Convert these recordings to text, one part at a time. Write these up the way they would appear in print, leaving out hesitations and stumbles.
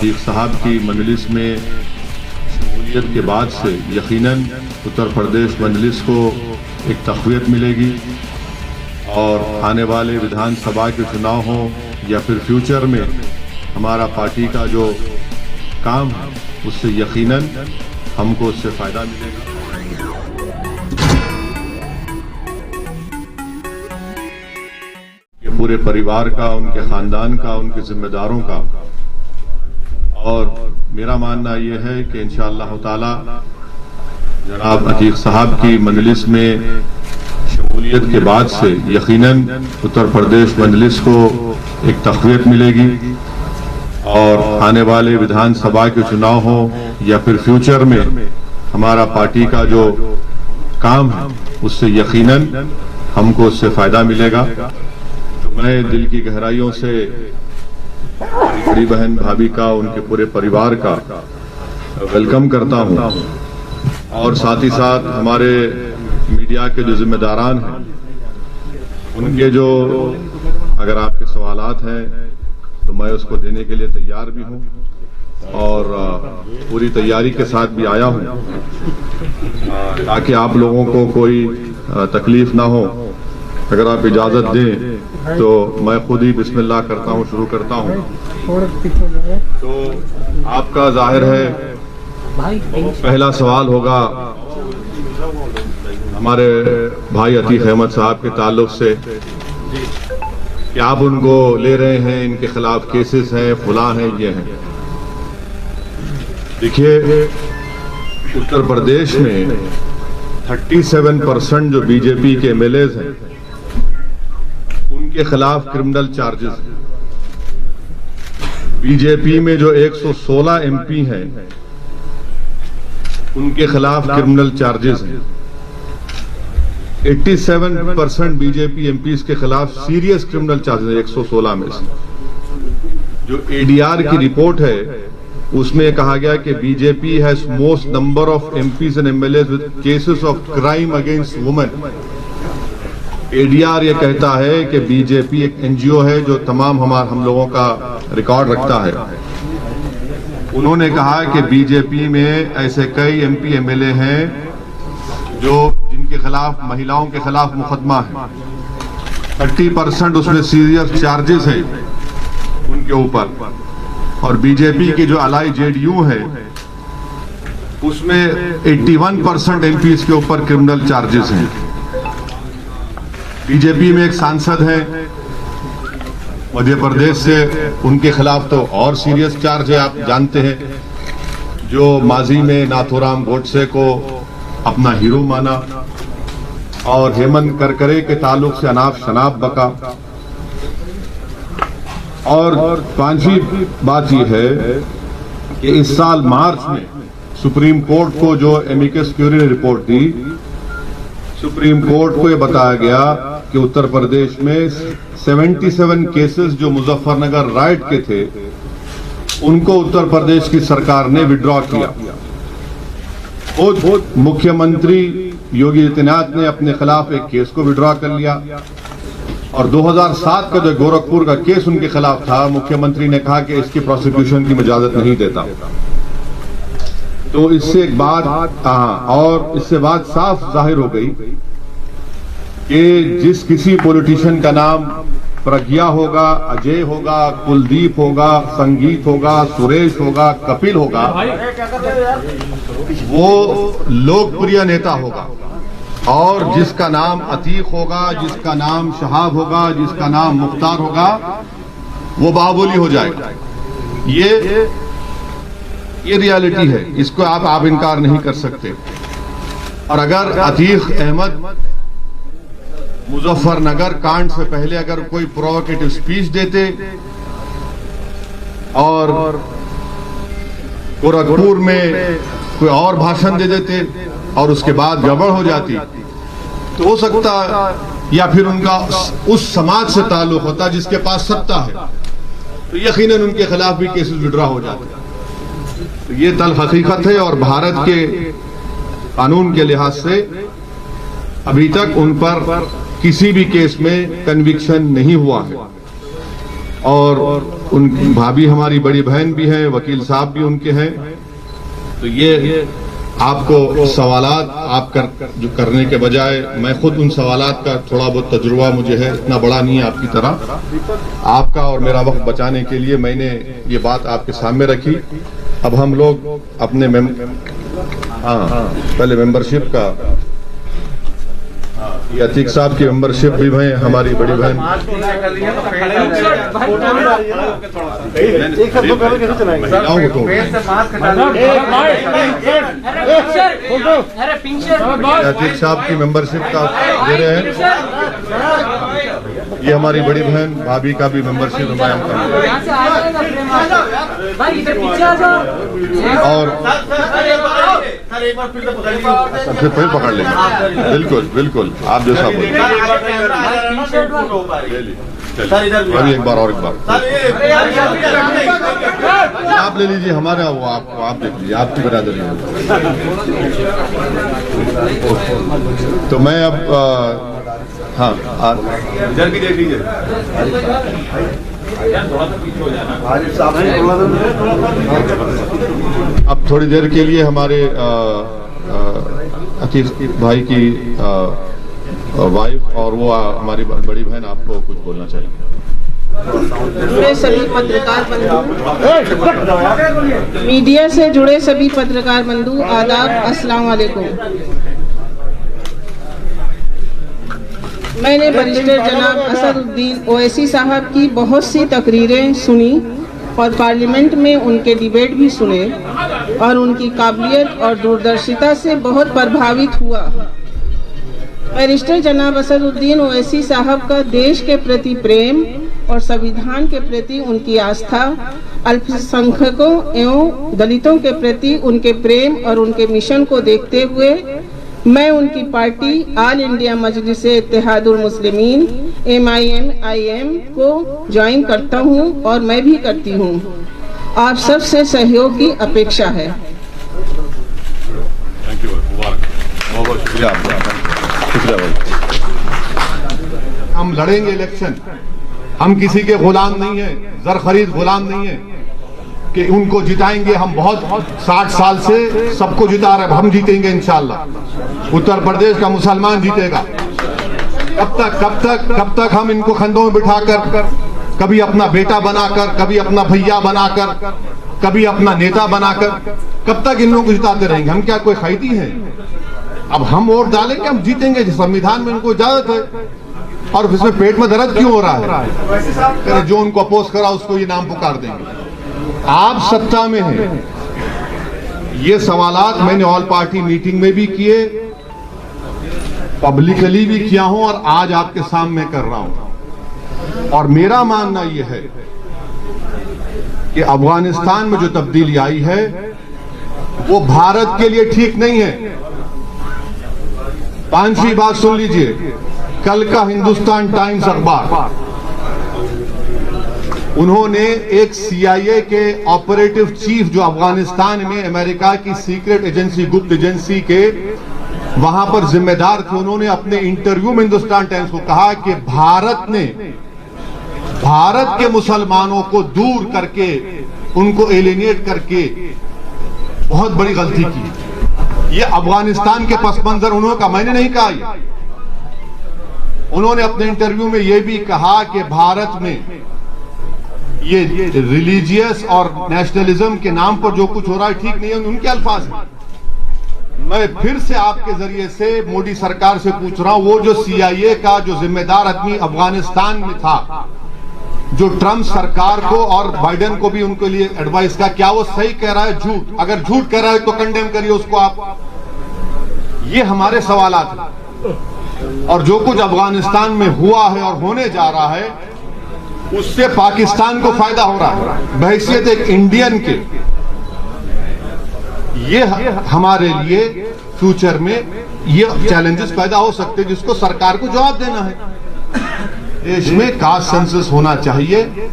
अतीक साहब की मजलिस में शमूलियत के बाद से यकीनन उत्तर प्रदेश मजलिस को एक तक़वियत मिलेगी और आने वाले विधानसभा के चुनाव हों या फिर फ्यूचर में हमारा पार्टी का जो काम है उससे यकीनन हमको उससे फ़ायदा मिलेगा। ये पूरे परिवार का, उनके ख़ानदान का, उनके जिम्मेदारों का, और मेरा मानना ये है कि इंशाअल्लाह ताला जनाब अतीक साहब की मजलिस में शमूलियत के बाद से यकीनन उत्तर प्रदेश मजलिस को एक तक़वियत मिलेगी और आने वाले विधानसभा के चुनाव हों या फिर फ्यूचर में हमारा पार्टी का जो काम है उससे यकीनन हमको उससे फ़ायदा मिलेगा। तो मैं दिल की गहराइयों से बड़ी बहन भाभी का, उनके पूरे परिवार का वेलकम करता हूं और साथ ही साथ हमारे मीडिया के जो जिम्मेदारान हैं उनके जो अगर आपके सवालात हैं तो मैं उसको देने के लिए तैयार भी हूं और पूरी तैयारी के साथ भी आया हूं ताकि आप लोगों को कोई तकलीफ ना हो। अगर आप इजाज़त दें तो मैं खुद ही बिस्मिल्लाह करता हूं, शुरू करता हूं। तो आपका जाहिर है पहला सवाल होगा हमारे भाई अतीक अहमद साहब के ताल्लुक से कि आप उनको ले रहे हैं, इनके खिलाफ केसेस हैं, फुला हैं, ये हैं। देखिए उत्तर प्रदेश में 37% जो बीजेपी के एमएलएज हैं उनके खिलाफ क्रिमिनल चार्जेस हैं। बीजेपी में जो 116 एमपी हैं उनके खिलाफ क्रिमिनल चार्जेस हैं। 87% बीजेपी एमपीज के खिलाफ सीरियस क्रिमिनल चार्जेस हैं 116 में से। जो एडीआर की रिपोर्ट है उसमें कहा गया कि BJP has most number of MPs and MLAs with cases of crime against women. ADR ये कहता है कि बीजेपी एक एनजीओ है जो तमाम हम लोगों का रिकॉर्ड रखता है। उन्होंने कहा कि बीजेपी में ऐसे कई एमपी एमएलए हैं जो जिनके खिलाफ महिलाओं के खिलाफ मुकदमा है। 30% उसमें सीरियस चार्जेस हैं उनके ऊपर। और बीजेपी के जो अलाई जेडीयू है उसमें 81% एमपीज के ऊपर क्रिमिनल चार्जेस हैं। बीजेपी में एक सांसद है मध्य प्रदेश से, उनके खिलाफ तो और सीरियस चार्ज है। आप जानते हैं जो माजी में नाथूराम गोडसे को अपना हीरो माना और हेमंत करकरे के ताल्लुक से अनाप शनाप बका। और पांचवी बात यह है कि इस साल मार्च में सुप्रीम कोर्ट को जो एमिकस क्यूरी ने रिपोर्ट दी, सुप्रीम कोर्ट को यह बताया गया कि उत्तर प्रदेश में 77 केसेस जो मुजफ्फरनगर राइट के थे उनको उत्तर प्रदेश की सरकार ने विड्रॉ किया। खुद मुख्यमंत्री योगी आदित्यनाथ ने अपने खिलाफ एक केस को विड्रॉ कर लिया और 2007 का जो गोरखपुर का केस उनके खिलाफ था, मुख्यमंत्री ने कहा कि इसकी प्रोसिक्यूशन की इजाजत नहीं देता। तो इससे एक बात और इससे बात साफ जाहिर हो गई कि जिस किसी पॉलिटिशियन का नाम प्रज्ञा होगा, अजय होगा, कुलदीप होगा, संगीत होगा, सुरेश होगा, कपिल होगा, वो लोकप्रिय नेता होगा। और जिसका नाम अतीक होगा, जिसका नाम शहाब होगा, जिसका नाम मुख्तार होगा, वो बाहुबली हो जाएगा। ये रियलिटी है, इसको आप इनकार नहीं कर सकते। और अगर अतीक अहमद मुजफ्फरनगर कांड से पहले अगर कोई प्रोवोकेटिव स्पीच देते और गोरखपुर में कोई और भाषण दे देते और उसके बाद गड़बड़ हो जाती तो हो सकता, या फिर उनका उस समाज से ताल्लुक होता जिसके पास सत्ता है, तो यकीनन उनके खिलाफ भी केसेस विड्रॉ हो जाते। तो ये तल्ख हकीकत है और भारत के कानून के लिहाज से अभी तक उन पर किसी भी केस में कन्विक्शन नहीं हुआ है। और उनकी भाभी हमारी बड़ी बहन भी है, वकील साहब भी उनके हैं। तो ये आपको सवालात आप जो करने के बजाय मैं खुद उन सवालात का थोड़ा बहुत तजुर्बा मुझे है, इतना बड़ा नहीं है आपकी तरह। आपका और मेरा वक्त बचाने के लिए मैंने ये बात आपके सामने रखी। अब हम लोग अपने पहले मेंबरशिप का, ये अतीक साहब की मेंबरशिप भी है, हमारी बड़ी बहन। अतीक साहब की मेंबरशिप का दे रहे हैं। ये हमारी बड़ी बहन भाभी का भी मेंबरशिप हमारे और फिर पकड़ लेंगे। बिल्कुल बिल्कुल, आप जैसा बोले। अभी एक बार आप ले लीजिए हमारा, वो आप देख लीजिए, आपकी बरादरी है। तो मैं अब हाँ इधर भी देख लीजिए। अब थोड़ी देर के लिए हमारे अतीक भाई की वाइफ और वो हमारी बड़ी बहन आपको कुछ बोलना चाहिए। जुड़े सभी पत्रकार बंधु, मीडिया से जुड़े सभी पत्रकार बंधु, आदाब, अस्सलाम वालेकुम। मैंने बैरिस्टर जनाब असदुद्दीन ओवैसी साहब की बहुत सी तकरीरें सुनी और पार्लियामेंट में उनके डिबेट भी सुने और उनकी काबिलियत और दूरदर्शिता से बहुत प्रभावित हुआ। बैरिस्टर जनाब असदुद्दीन ओवैसी साहब का देश के प्रति प्रेम और संविधान के प्रति उनकी आस्था, अल्पसंख्यकों एवं दलितों के प्रति उनके प्रेम और उनके मिशन को देखते हुए मैं उनकी पार्टी ऑल इंडिया मजलिस इत्तेहादुल मुस्लिमीन MIM को ज्वाइन करता हूं और मैं भी करती हूं। आप सब से सहयोग की अपेक्षा है। थैंक यू, बहुत शुक्रिया आपका। हम लड़ेंगे इलेक्शन, हम किसी के गुलाम नहीं है, जर खरीद गुलाम नहीं है कि उनको जिताएंगे। हम बहुत 60 साल से सबको जिता रहे, हम जीतेंगे इंशाल्लाह। उत्तर प्रदेश का मुसलमान जीतेगा। कब तक हम इनको खंडों में बिठाकर, कभी अपना बेटा बनाकर, कभी अपना भैया बनाकर, कभी अपना नेता बनाकर, कब तक इन लोगों को जिताते रहेंगे? हम क्या कोई खैती हैं? अब हम वोट डालेंगे, हम जीतेंगे। संविधान में उनको इजाजत है। और इसमें पेट में दर्द क्यों हो रहा है? जो उनको अपोज करा उसको ये नाम पुकार देंगे। आप सत्ता में हैं। ये सवालात मैंने ऑल पार्टी मीटिंग में भी किए, पब्लिकली भी किया हूं और आज आपके सामने कर रहा हूं। और मेरा मानना यह है कि अफगानिस्तान में जो तब्दीली आई है वो भारत के लिए ठीक नहीं है। पांचवी बात सुन लीजिए, कल का हिंदुस्तान टाइम्स अखबार, उन्होंने एक CIA के ऑपरेटिव चीफ जो अफगानिस्तान में अमेरिका की सीक्रेट एजेंसी, गुप्त एजेंसी के वहां पर जिम्मेदार थे, उन्होंने अपने इंटरव्यू में हिंदुस्तान टाइम्स को कहा कि भारत ने भारत के मुसलमानों को दूर करके, उनको एलिनेट करके बहुत बड़ी गलती की। ये अफगानिस्तान के पस मंजर उन्होंने कहा, मैंने नहीं कहा ये। उन्होंने अपने इंटरव्यू में यह भी कहा कि भारत में ये रिलीजियस और नेशनलिज्म के नाम पर जो कुछ हो रहा है ठीक नहीं है, उनके अल्फाज हैं। मैं फिर से आपके जरिए से मोदी सरकार से पूछ रहा हूं, वो जो CIA का जो जिम्मेदार आदमी अफगानिस्तान में था, जो ट्रम्प सरकार को और बाइडेन को भी उनके लिए एडवाइस का, क्या वो सही कह रहा है झूठ? अगर झूठ कह रहा है तो कंडेम करिए उसको आप। ये हमारे सवालात हैं। और जो कुछ अफगानिस्तान में हुआ है और होने जा रहा है उससे पाकिस्तान को फायदा हो रहा है। बहैसियत एक इंडियन के ये हमारे लिए फ्यूचर में ये चैलेंजेस पैदा हो सकते हैं जिसको सरकार को जवाब देना है। देश में कास्ट सेंसस होना चाहिए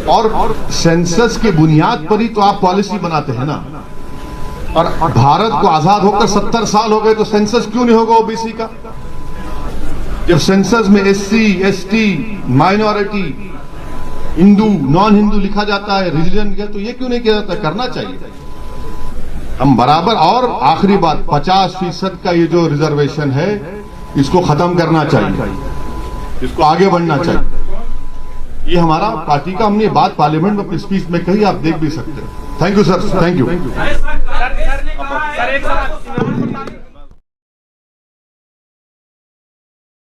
और सेंसस की बुनियाद पर ही तो आप पॉलिसी बनाते हैं ना। और भारत को आजाद होकर 70 साल हो गए तो सेंसस क्यों नहीं होगा OBC का? जब सेंसस में SC, ST, minority Hindu non Hindu लिखा जाता है, रिलीजन का, तो ये क्यों नहीं किया जाता? करना चाहिए हम बराबर। और आखिरी बात, 50% का ये जो रिजर्वेशन है इसको खत्म करना चाहिए, इसको आगे बढ़ना चाहिए। ये हमारा पार्टी का, हमने बात पार्लियामेंट में अपनी स्पीच में कही, आप देख भी सकते हैं। Thank you sir, thank you.